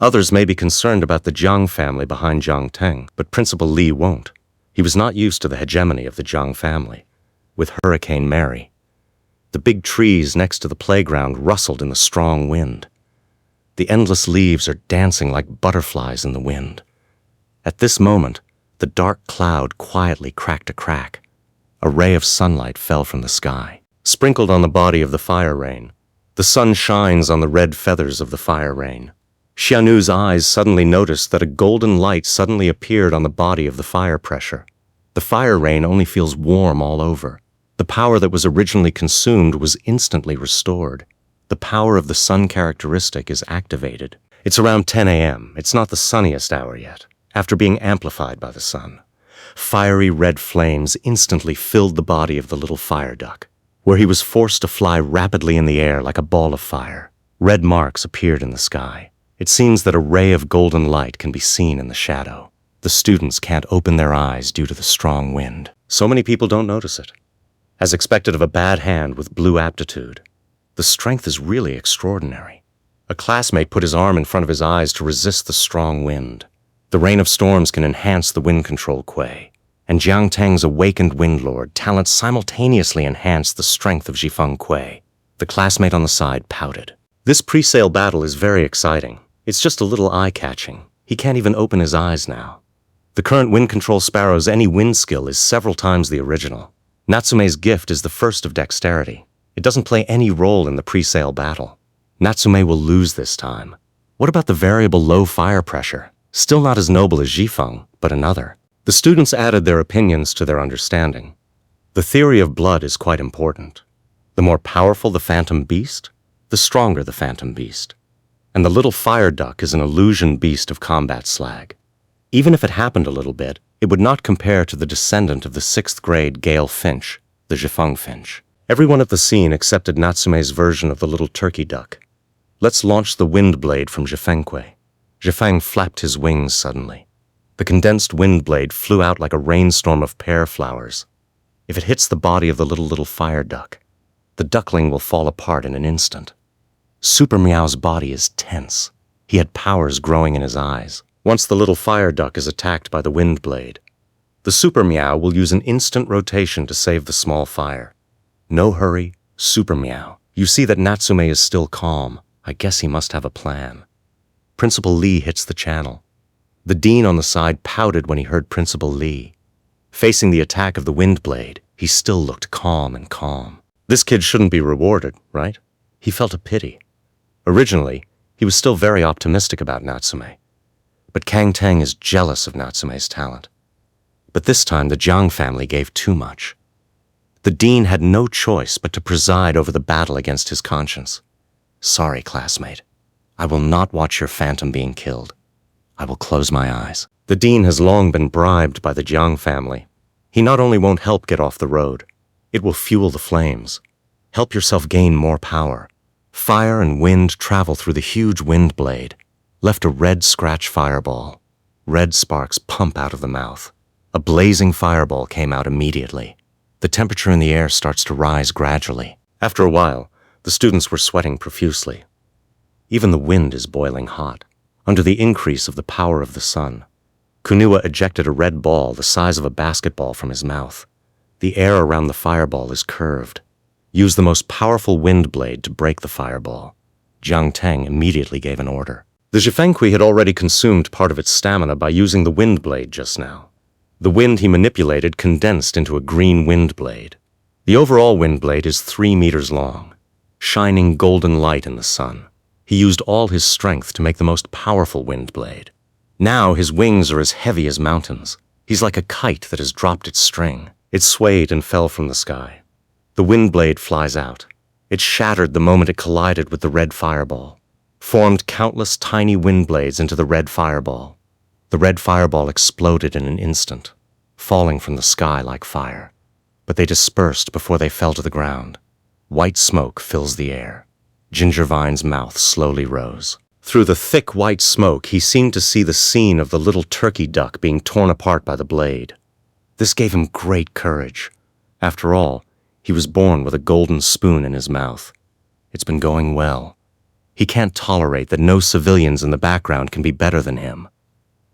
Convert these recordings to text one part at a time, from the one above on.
Others may be concerned about the Jiang family behind Jiang Teng, but Principal Li won't. He was not used to the hegemony of the Jiang family. With Hurricane Mary, the big trees next to the playground rustled in the strong wind. The endless leaves are dancing like butterflies in the wind. At this moment, the dark cloud quietly cracked a crack. A ray of sunlight fell from the sky, sprinkled on the body of the fire rain. The sun shines on the red feathers of the fire rain. Xiaonu's eyes suddenly noticed that a golden light suddenly appeared on the body of the fire pressure. The fire rain only feels warm all over. The power that was originally consumed was instantly restored. The power of the sun characteristic is activated. It's around 10 a.m. It's not the sunniest hour yet, after being amplified by the sun. Fiery red flames instantly filled the body of the little fire duck, where he was forced to fly rapidly in the air like a ball of fire. Red marks appeared in the sky. It seems that a ray of golden light can be seen in the shadow. The students can't open their eyes due to the strong wind. So many people don't notice it. As expected of a bad hand with blue aptitude, the strength is really extraordinary. A classmate put his arm in front of his eyes to resist the strong wind. The rain of storms can enhance the wind control Kuei, and Jiang Teng's awakened windlord talent simultaneously enhanced the strength of Zhifeng Kuei. The classmate on the side pouted. This pre-sale battle is very exciting. It's just a little eye-catching. He can't even open his eyes now. The current wind control sparrow's any wind skill is several times the original. Natsume's gift is the first of dexterity. It doesn't play any role in the pre-sale battle. Natsume will lose this time. What about the variable low fire pressure? Still not as noble as Zhifeng, but another. The students added their opinions to their understanding. The theory of blood is quite important. The more powerful the phantom beast, the stronger the phantom beast. And the little fire duck is an illusion beast of combat slag. Even if it happened a little bit, it would not compare to the descendant of the 6th grade Gale Finch, the Zhifeng Finch. Everyone at the scene accepted Natsume's version of the little turkey duck. Let's launch the wind blade from Zhifeng Kuei. Zhifeng flapped his wings suddenly. The condensed wind blade flew out like a rainstorm of pear flowers. If it hits the body of the little fire duck, the duckling will fall apart in an instant. Super Meow's body is tense. He had powers growing in his eyes. Once the little fire duck is attacked by the wind blade, the Super Meow will use an instant rotation to save the small fire. No hurry, Super Meow. You see that Natsume is still calm. I guess he must have a plan. Principal Li hits the channel. The dean on the side pouted when he heard Principal Li. Facing the attack of the wind blade, he still looked calm and calm. This kid shouldn't be rewarded, right? He felt a pity. Originally, he was still very optimistic about Natsume. But Kang Teng is jealous of Natsume's talent. But this time the Jiang family gave too much. The dean had no choice but to preside over the battle against his conscience. Sorry, classmate. I will not watch your phantom being killed. I will close my eyes. The dean has long been bribed by the Jiang family. He not only won't help get off the road, it will fuel the flames. Help yourself gain more power. Fire and wind travel through the huge wind blade, left a red scratch fireball. Red sparks pump out of the mouth. A blazing fireball came out immediately. The temperature in the air starts to rise gradually. After a while, the students were sweating profusely. Even the wind is boiling hot. Under the increase of the power of the sun, Kunua ejected a red ball the size of a basketball from his mouth. The air around the fireball is curved. Use the most powerful wind blade to break the fireball. Jiang Teng immediately gave an order. The Zhifeng Kuei had already consumed part of its stamina by using the wind blade just now. The wind he manipulated condensed into a green wind blade. The overall wind blade is 3 meters long, shining golden light in the sun. He used all his strength to make the most powerful wind blade. Now his wings are as heavy as mountains. He's like a kite that has dropped its string. It swayed and fell from the sky. The wind blade flies out. It shattered the moment it collided with the red fireball, formed countless tiny wind blades into the red fireball. The red fireball exploded in an instant, falling from the sky like fire. But they dispersed before they fell to the ground. White smoke fills the air. Gingervine's mouth slowly rose. Through the thick white smoke, he seemed to see the scene of the little turkey duck being torn apart by the blade. This gave him great courage. After all, he was born with a golden spoon in his mouth. It's been going well. He can't tolerate that no civilians in the background can be better than him.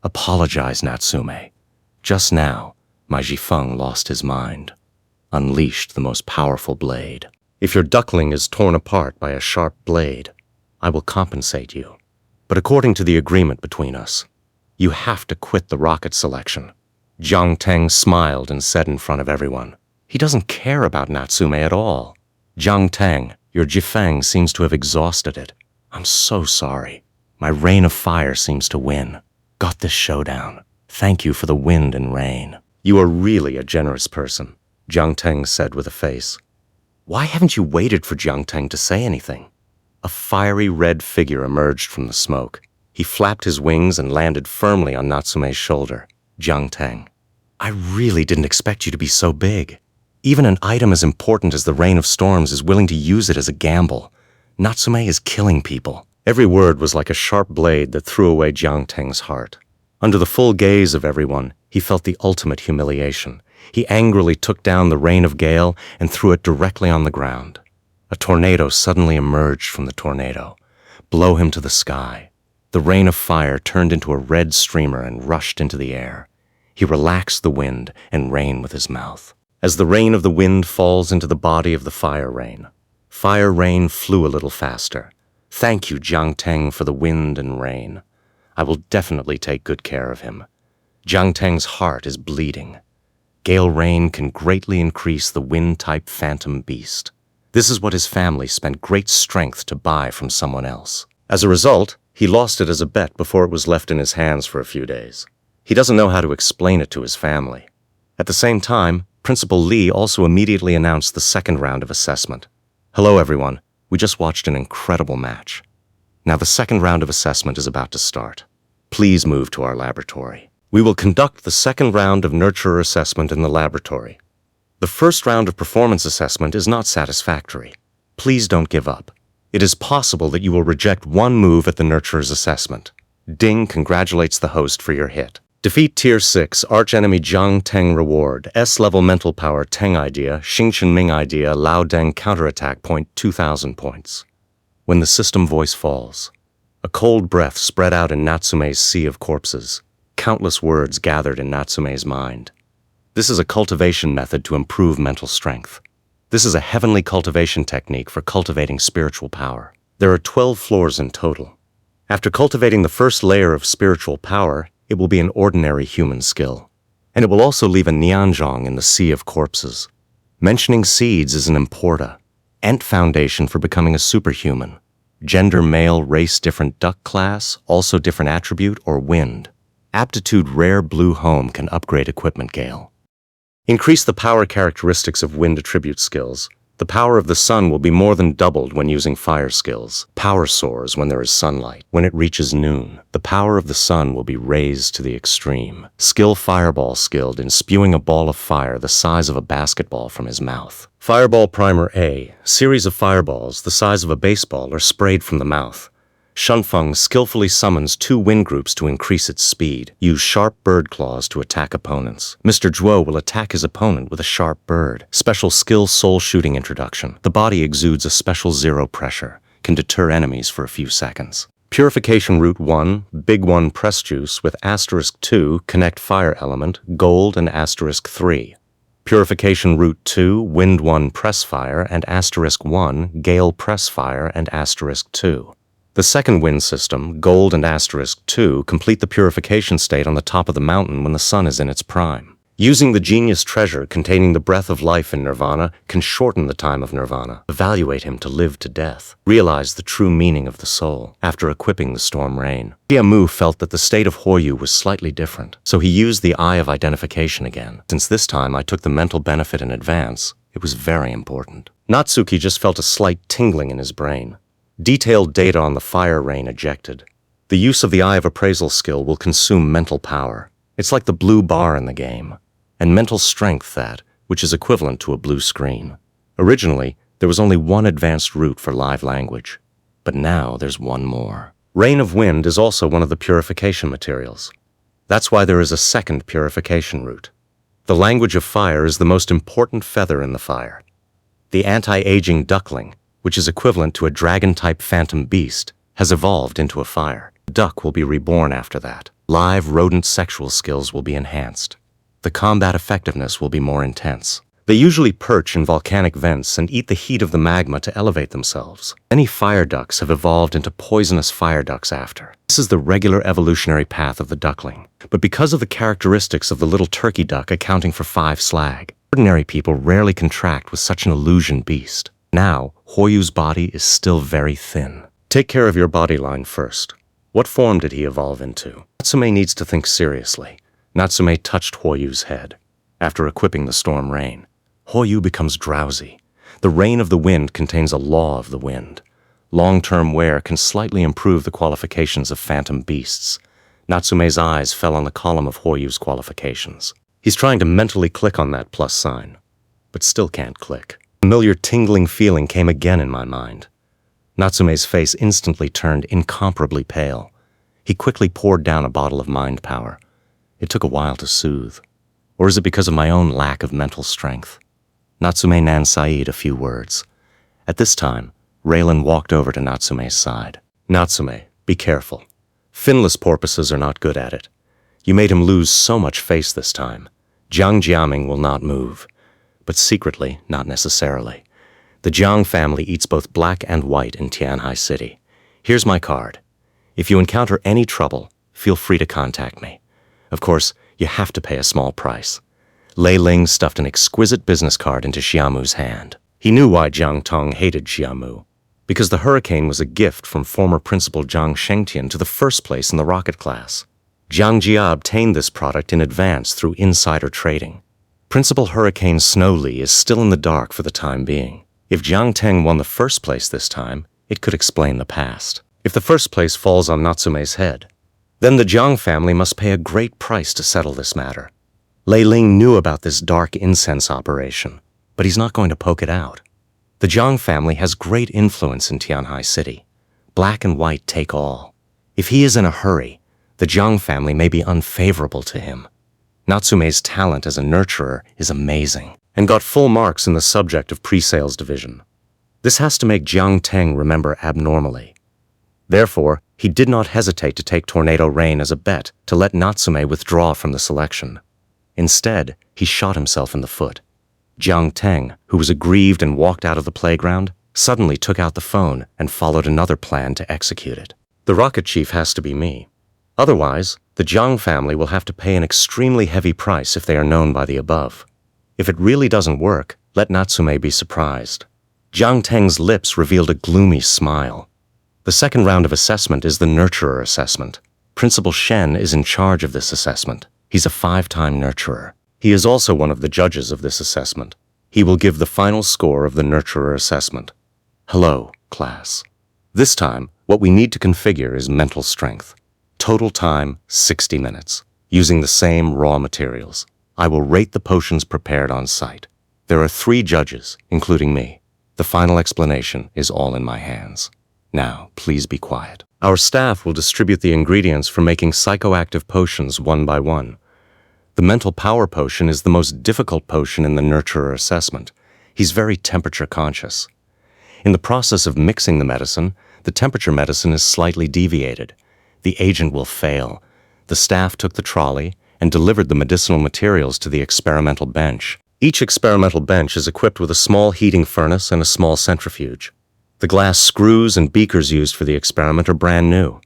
Apologize, Natsume. Just now, my Jifeng lost his mind, unleashed the most powerful blade. If your duckling is torn apart by a sharp blade, I will compensate you. But according to the agreement between us, you have to quit the rocket selection. Jiang Teng smiled and said in front of everyone, he doesn't care about Natsume at all. Jiang Teng, your Jifeng seems to have exhausted it. I'm so sorry. My rain of fire seems to win. Got this showdown. Thank you for the wind and rain. You are really a generous person, Jiang Teng said with a face. Why haven't you waited for Jiang Teng to say anything? A fiery red figure emerged from the smoke. He flapped his wings and landed firmly on Natsume's shoulder. Jiang Teng, I really didn't expect you to be so big. Even an item as important as the Rain of Storms is willing to use it as a gamble. Natsume is killing people. Every word was like a sharp blade that threw away Jiang Teng's heart. Under the full gaze of everyone, he felt the ultimate humiliation. He angrily took down the Rain of Gale and threw it directly on the ground. A tornado suddenly emerged from the tornado. Blow him to the sky. The rain of fire turned into a red streamer and rushed into the air. He relaxed the wind and rain with his mouth. As the rain of the wind falls into the body of the fire rain flew a little faster. Thank you, Jiang Teng, for the wind and rain. I will definitely take good care of him. Jiang Teng's heart is bleeding. Gale rain can greatly increase the wind-type phantom beast. This is what his family spent great strength to buy from someone else. As a result, he lost it as a bet before it was left in his hands for a few days. He doesn't know how to explain it to his family. At the same time, Principal Li also immediately announced the second round of assessment. Hello, everyone. We just watched an incredible match. Now the second round of assessment is about to start. Please move to our laboratory. We will conduct the second round of nurturer assessment in the laboratory. The first round of performance assessment is not satisfactory. Please don't give up. It is possible that you will reject one move at the nurturer's assessment. Ding congratulates the host for your hit. Defeat Tier 6, Archenemy Jiang Teng Reward, S-Level Mental Power Teng Idea, Xingchen Ming Idea, Lao Deng Counterattack Point 2,000 points. When the system voice falls, a cold breath spread out in Natsume's sea of corpses. Countless words gathered in Natsume's mind. This is a cultivation method to improve mental strength. This is a heavenly cultivation technique for cultivating spiritual power. There are 12 floors in total. After cultivating the first layer of spiritual power, it will be an ordinary human skill. And it will also leave a Nianzhong in the sea of corpses. Mentioning seeds is an importa. Ent foundation for becoming a superhuman. Gender male, race different duck class, also different attribute or wind. Aptitude rare blue home can upgrade equipment Gale. Increase the power characteristics of wind attribute skills. The power of the sun will be more than doubled when using fire skills. Power soars when there is sunlight. When it reaches noon, the power of the sun will be raised to the extreme. Skill Fireball skilled in spewing a ball of fire the size of a basketball from his mouth. Fireball Primer A. Series of fireballs the size of a baseball are sprayed from the mouth. Shunfeng skillfully summons 2 wind groups to increase its speed. Use sharp bird claws to attack opponents. Mr. Zhuo will attack his opponent with a sharp bird. Special skill soul shooting introduction. The body exudes a special zero pressure. Can deter enemies for a few seconds. Purification Route 1, Big 1 Press Juice with asterisk 2, Connect Fire Element, Gold and asterisk 3. Purification Route 2, Wind 1 Press Fire and asterisk 1, Gale Press Fire and asterisk 2. The second wind system, Gold and asterisk 2, complete the purification state on the top of the mountain when the sun is in its prime. Using the genius treasure containing the breath of life in Nirvana can shorten the time of Nirvana. Evaluate him to live to death. Realize the true meaning of the soul after equipping the storm rain. Mu felt that the state of Hoyu was slightly different, so he used the Eye of Identification again. Since this time I took the mental benefit in advance, it was very important. Natsuki just felt a slight tingling in his brain. Detailed data on the fire rain ejected. The use of the Eye of Appraisal skill will consume mental power. It's like the blue bar in the game. And mental strength which is equivalent to a blue screen. Originally, there was only one advanced route for live language. But now there's one more. Rain of Wind is also one of the purification materials. That's why there is a second purification route. The language of fire is the most important feather in the fire. The anti-aging duckling, which is equivalent to a dragon-type phantom beast, has evolved into a fire. The duck will be reborn after that. Live rodent sexual skills will be enhanced. The combat effectiveness will be more intense. They usually perch in volcanic vents and eat the heat of the magma to elevate themselves. Many fire ducks have evolved into poisonous fire ducks after. This is the regular evolutionary path of the duckling. But because of the characteristics of the little turkey duck accounting for 5 slag, ordinary people rarely contract with such an illusion beast. Now, Hoyu's body is still very thin. Take care of your body line first. What form did he evolve into? Natsume needs to think seriously. Natsume touched Hoyu's head. After equipping the storm rain, Hoyu becomes drowsy. The rain of the wind contains a law of the wind. Long-term wear can slightly improve the qualifications of phantom beasts. Natsume's eyes fell on the column of Hoyu's qualifications. He's trying to mentally click on that plus sign, but still can't click. A familiar tingling feeling came again in my mind. Natsume's face instantly turned incomparably pale. He quickly poured down a bottle of mind power. It took a while to soothe. Or is it because of my own lack of mental strength? Natsume Nansai'd a few words. At this time, Raylan walked over to Natsume's side. Natsume, be careful. Finless porpoises are not good at it. You made him lose so much face this time. Jiang Jiaming will not move. But secretly, not necessarily. The Jiang family eats both black and white in Tianhai City. Here's my card. If you encounter any trouble, feel free to contact me. Of course, you have to pay a small price. Lei Ling stuffed an exquisite business card into Xiamu's hand. He knew why Jiang Tong hated Xiamu. Because the hurricane was a gift from former Principal Jiang Shengtian to the first place in the rocket class. Jiang Jia obtained this product in advance through insider trading. Principal Hurricane Snow Lee is still in the dark for the time being. If Jiang Teng won the first place this time, it could explain the past. If the first place falls on Natsume's head, then the Jiang family must pay a great price to settle this matter. Lei Ling knew about this dark incense operation, but he's not going to poke it out. The Jiang family has great influence in Tianhai City. Black and white take all. If he is in a hurry, the Jiang family may be unfavorable to him. Natsume's talent as a nurturer is amazing, and got full marks in the subject of pre-sales division. This has to make Jiang Teng remember abnormally. Therefore, he did not hesitate to take Tornado Rain as a bet to let Natsume withdraw from the selection. Instead, he shot himself in the foot. Jiang Teng, who was aggrieved and walked out of the playground, suddenly took out the phone and followed another plan to execute it. The rocket chief has to be me. Otherwise, the Jiang family will have to pay an extremely heavy price if they are known by the above. If it really doesn't work, let Natsume be surprised. Jiang Teng's lips revealed a gloomy smile. The second round of assessment is the nurturer assessment. Principal Shen is in charge of this assessment. He's a 5-time nurturer. He is also one of the judges of this assessment. He will give the final score of the nurturer assessment. Hello, class. This time, what we need to configure is mental strength. Total time, 60 minutes, using the same raw materials. I will rate the potions prepared on site. There are 3 judges, including me. The final explanation is all in my hands. Now, please be quiet. Our staff will distribute the ingredients for making psychoactive potions one by one. The mental power potion is the most difficult potion in the nurturer assessment. He's very temperature conscious. In the process of mixing the medicine, the temperature medicine is slightly deviated. The agent will fail. The staff took the trolley and delivered the medicinal materials to the experimental bench. Each experimental bench is equipped with a small heating furnace and a small centrifuge. The glass screws and beakers used for the experiment are brand new.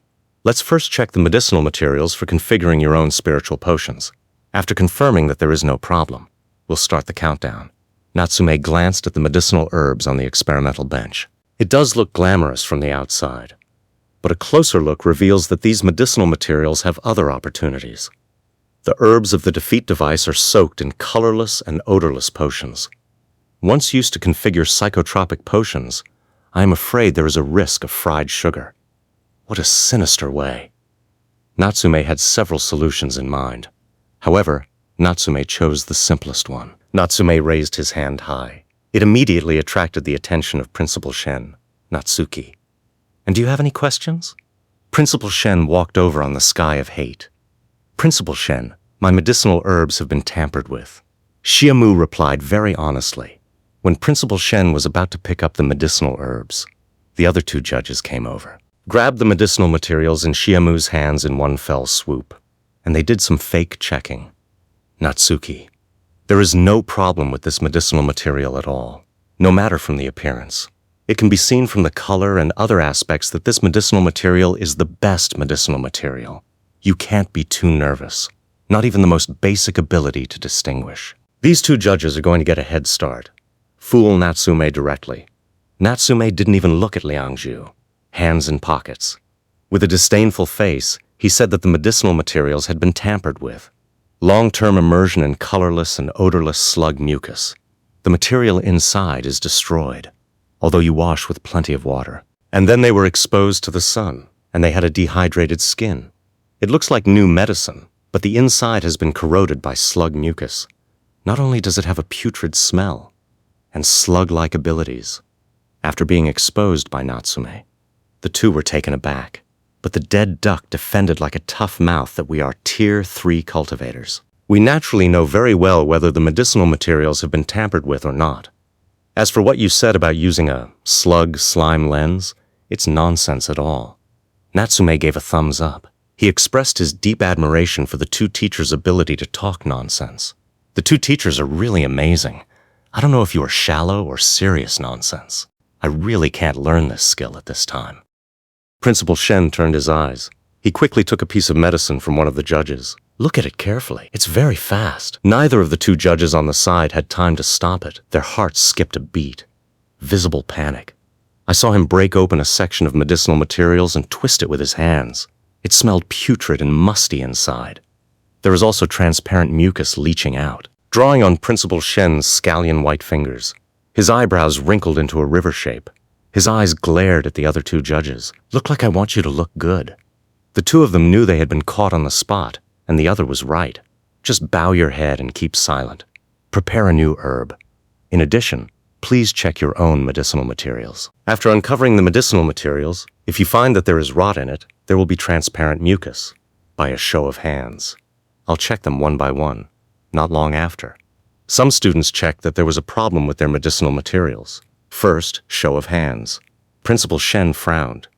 Let's first check the medicinal materials for configuring your own spiritual potions. After confirming that there is no problem, we'll start the countdown. Natsume glanced at the medicinal herbs on the experimental bench. It does look glamorous from the outside, but a closer look reveals that these medicinal materials have other opportunities. The herbs of the defeat device are soaked in colorless and odorless potions. Once used to configure psychotropic potions, I am afraid there is a risk of fried sugar. What a sinister way. Natsume had several solutions in mind. However, Natsume chose the simplest one. Natsume raised his hand high. It immediately attracted the attention of Principal Shen, Natsuki. And do you have any questions? Principal Shen walked over on the sky of hate. Principal Shen, my medicinal herbs have been tampered with. Xiamu replied very honestly. When Principal Shen was about to pick up the medicinal herbs, the other 2 judges came over. grabbed the medicinal materials in Shiamu's hands in one fell swoop, and they did some fake checking. Natsuki, there is no problem with this medicinal material at all, no matter from the appearance. It can be seen from the color and other aspects that this medicinal material is the best medicinal material. You can't be too nervous, not even the most basic ability to distinguish. These two judges are going to get a head start. Fool Natsume directly. Natsume didn't even look at Liangzhu, hands in pockets. With a disdainful face, he said that the medicinal materials had been tampered with. Long-term immersion in colorless and odorless slug mucus. The material inside is destroyed, although you wash with plenty of water. And then they were exposed to the sun, and they had a dehydrated skin. It looks like new medicine, but the inside has been corroded by slug mucus. Not only does it have a putrid smell, and slug-like abilities. After being exposed by Natsume, the two were taken aback, but the dead duck defended like a tough mouth that we are Tier 3 cultivators. We naturally know very well whether the medicinal materials have been tampered with or not. As for what you said about using a slug-slime lens, it's nonsense at all. Natsume gave a thumbs up. He expressed his deep admiration for the two teachers' ability to talk nonsense. The two teachers are really amazing. I don't know if you are shallow or serious nonsense. I really can't learn this skill at this time. Principal Shen turned his eyes. He quickly took a piece of medicine from one of the judges. Look at it carefully. It's very fast. Neither of the two judges on the side had time to stop it. Their hearts skipped a beat. Visible panic. I saw him break open a section of medicinal materials and twist it with his hands. It smelled putrid and musty inside. There was also transparent mucus leaching out. Drawing on Principal Shen's scallion white fingers, his eyebrows wrinkled into a river shape. His eyes glared at the other two judges. Look like I want you to look good. The two of them knew they had been caught on the spot, and the other was right. Just bow your head and keep silent. Prepare a new herb. In addition, please check your own medicinal materials. After uncovering the medicinal materials, if you find that there is rot in it, there will be transparent mucus. By a show of hands. I'll check them one by one. Not long after. Some students checked that there was a problem with their medicinal materials. First, show of hands. Principal Shen frowned.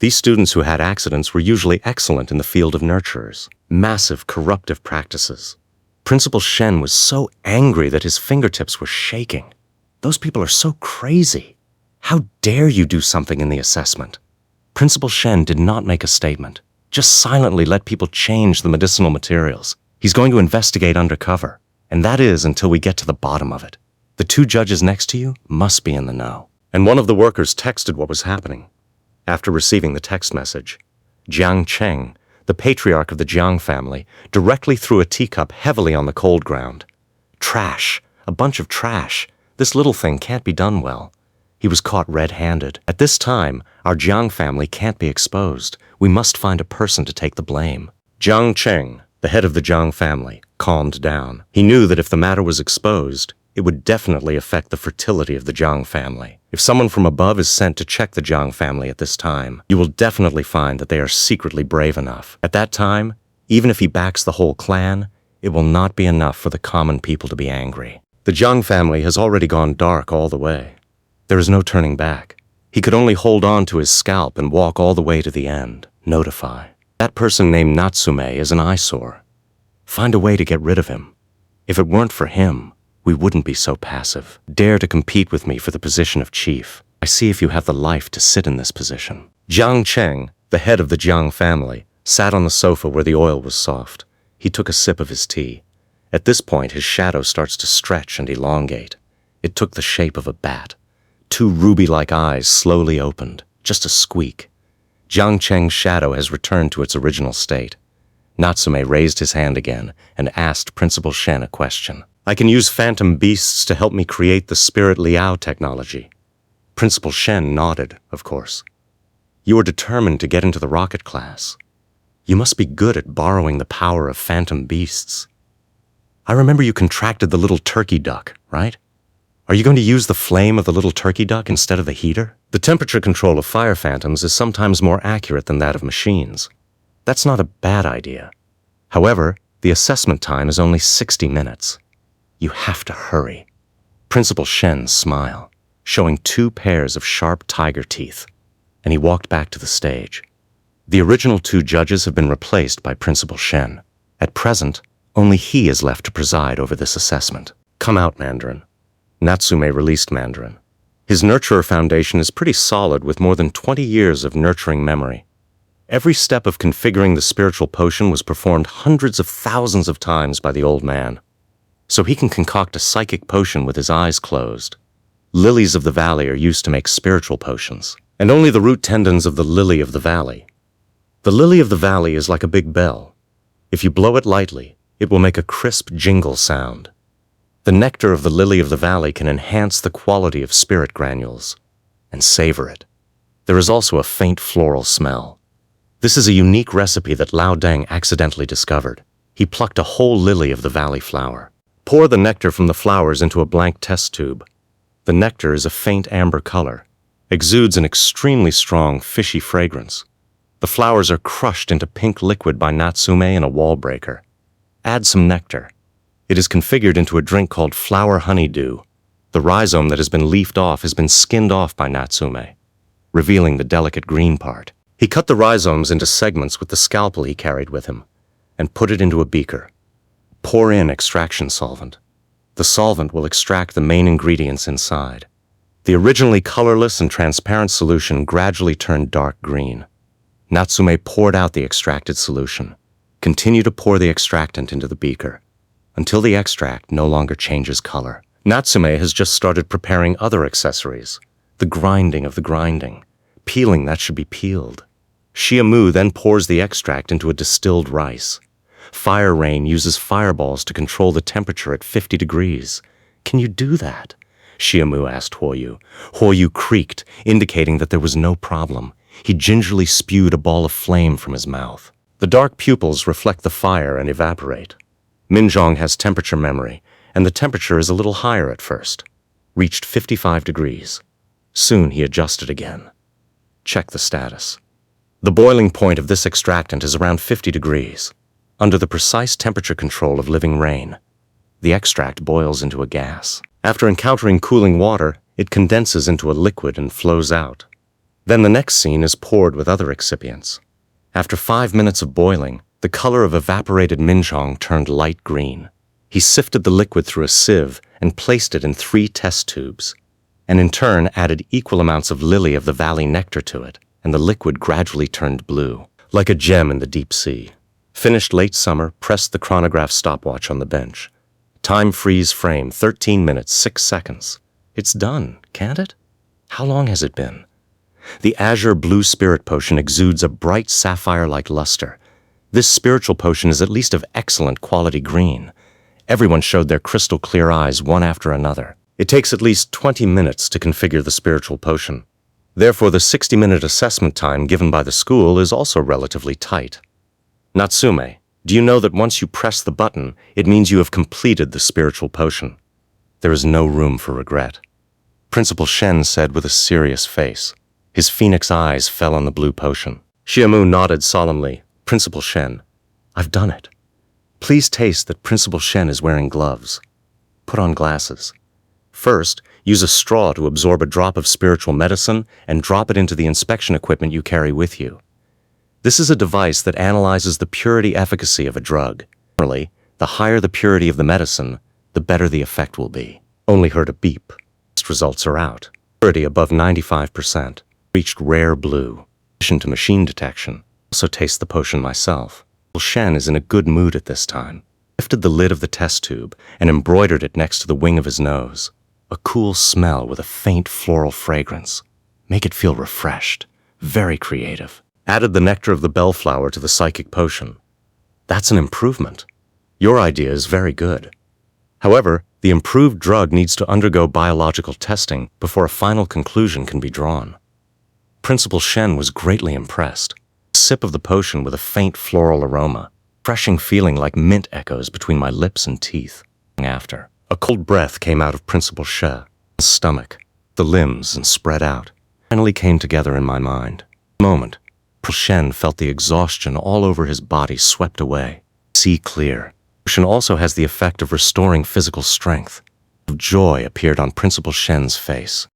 These students who had accidents were usually excellent in the field of nurturers. Massive corruptive practices. Principal Shen was so angry that his fingertips were shaking. Those people are so crazy. How dare you do something in the assessment? Principal Shen did not make a statement. Just silently let people change the medicinal materials. He's going to investigate undercover, and that is until we get to the bottom of it. The two judges next to you must be in the know. And one of the workers texted what was happening. After receiving the text message, Jiang Cheng, the patriarch of the Jiang family, directly threw a teacup heavily on the cold ground. Trash, a bunch of trash. This little thing can't be done well. He was caught red-handed. At this time, our Jiang family can't be exposed. We must find a person to take the blame. Jiang Cheng, the head of the Jiang family, calmed down. He knew that if the matter was exposed, it would definitely affect the fertility of the Jiang family. If someone from above is sent to check the Jiang family at this time, you will definitely find that they are secretly brave enough. At that time, even if he backs the whole clan, it will not be enough for the common people to be angry. The Jiang family has already gone dark all the way. There is no turning back. He could only hold on to his scalp and walk all the way to the end. Notify. That person named Natsume is an eyesore. Find a way to get rid of him. If it weren't for him, we wouldn't be so passive. Dare to compete with me for the position of chief. I see if you have the life to sit in this position. Jiang Cheng, the head of the Jiang family, sat on the sofa where the oil was soft. He took a sip of his tea. At this point, his shadow starts to stretch and elongate. It took the shape of a bat. Two ruby-like eyes slowly opened, just a squeak. Jiang Cheng's shadow has returned to its original state. Natsume raised his hand again and asked Principal Shen a question. I can use phantom beasts to help me create the Spirit Liao technology. Principal Shen nodded, of course. You are determined to get into the rocket class. You must be good at borrowing the power of phantom beasts. I remember you contracted the little turkey duck, right? Are you going to use the flame of the little turkey duck instead of the heater? The temperature control of fire phantoms is sometimes more accurate than that of machines. That's not a bad idea. However, the assessment time is only 60 minutes. You have to hurry. Principal Shen's smile, showing 2 pairs of sharp tiger teeth. and he walked back to the stage. The original 2 judges have been replaced by Principal Shen. At present, only he is left to preside over this assessment. Come out, Mandarin. Natsume released Mandarin. His Nurturer Foundation is pretty solid with more than 20 years of nurturing memory. Every step of configuring the spiritual potion was performed hundreds of thousands of times by the old man. So he can concoct a psychic potion with his eyes closed. Lilies of the valley are used to make spiritual potions, and only the root tendons of the lily of the valley. The lily of the valley is like a big bell. If you blow it lightly, it will make a crisp jingle sound. The nectar of the lily of the valley can enhance the quality of spirit granules and savor it. There is also a faint floral smell. This is a unique recipe that Lao Deng accidentally discovered. He plucked a whole lily of the valley flower. Pour the nectar from the flowers into a blank test tube. The nectar is a faint amber color, exudes an extremely strong fishy fragrance. The flowers are crushed into pink liquid by Natsume in a wall breaker. Add some nectar. It is configured into a drink called flower honeydew. The rhizome that has been leafed off has been skinned off by Natsume, revealing the delicate green part. He cut the rhizomes into segments with the scalpel he carried with him, and put it into a beaker. Pour in extraction solvent. The solvent will extract the main ingredients inside. The originally colorless and transparent solution gradually turned dark green. Natsume poured out the extracted solution. Continue to pour the extractant into the beaker, until the extract no longer changes color. Natsume has just started preparing other accessories. The grinding of the grinding. Peeling that should be peeled. Shiamu then pours the extract into a distilled rice. Fire Rain uses fireballs to control the temperature at 50 degrees. Can you do that? Shiamu asked Huoyu. Huoyu creaked, indicating that there was no problem. He gingerly spewed a ball of flame from his mouth. The dark pupils reflect the fire and evaporate. Minzhong has temperature memory, and the temperature is a little higher at first. Reached 55 degrees. Soon he adjusted again. Check the status. The boiling point of this extractant is around 50 degrees. Under the precise temperature control of living rain, the extract boils into a gas. After encountering cooling water, it condenses into a liquid and flows out. Then the next scene is poured with other excipients. After 5 minutes of boiling, the color of evaporated Minzhong turned light green. He sifted the liquid through a sieve and placed it in 3 test tubes, and in turn added equal amounts of lily of the valley nectar to it, and the liquid gradually turned blue, like a gem in the deep sea. Finished late summer, pressed the chronograph stopwatch on the bench. Time freeze frame, 13 minutes, 6 seconds. It's done, can't it? How long has it been? The azure blue spirit potion exudes a bright sapphire-like luster. This spiritual potion is at least of excellent quality green. Everyone showed their crystal clear eyes one after another. It takes at least 20 minutes to configure the spiritual potion. Therefore, the 60-minute assessment time given by the school is also relatively tight. Natsume, do you know that once you press the button, it means you have completed the spiritual potion? There is no room for regret. Principal Shen said with a serious face. His phoenix eyes fell on the blue potion. Shiamu nodded solemnly. Principal Shen, I've done it. Please taste that Principal Shen is wearing gloves. Put on glasses. First, use a straw to absorb a drop of spiritual medicine and drop it into the inspection equipment you carry with you. This is a device that analyzes the purity efficacy of a drug. Generally, the higher the purity of the medicine, the better the effect will be. Only heard a beep. Results are out. Purity above 95%. Reached rare blue. In addition to machine detection. Also taste the potion myself. Shen is in a good mood at this time. Lifted the lid of the test tube and embroidered it next to the wing of his nose. A cool smell with a faint floral fragrance. Make it feel refreshed. Very creative. Added the nectar of the bellflower to the psychic potion. That's an improvement. Your idea is very good. However, the improved drug needs to undergo biological testing before a final conclusion can be drawn. Principal Shen was greatly impressed. A sip of the potion with a faint floral aroma, refreshing feeling like mint echoes between my lips and teeth. After, a cold breath came out of Principal Shen's stomach, the limbs and spread out. Finally came together in my mind. In a moment, Shen felt the exhaustion all over his body swept away. See clear. Potion also has the effect of restoring physical strength. Joy appeared on Principal Shen's face.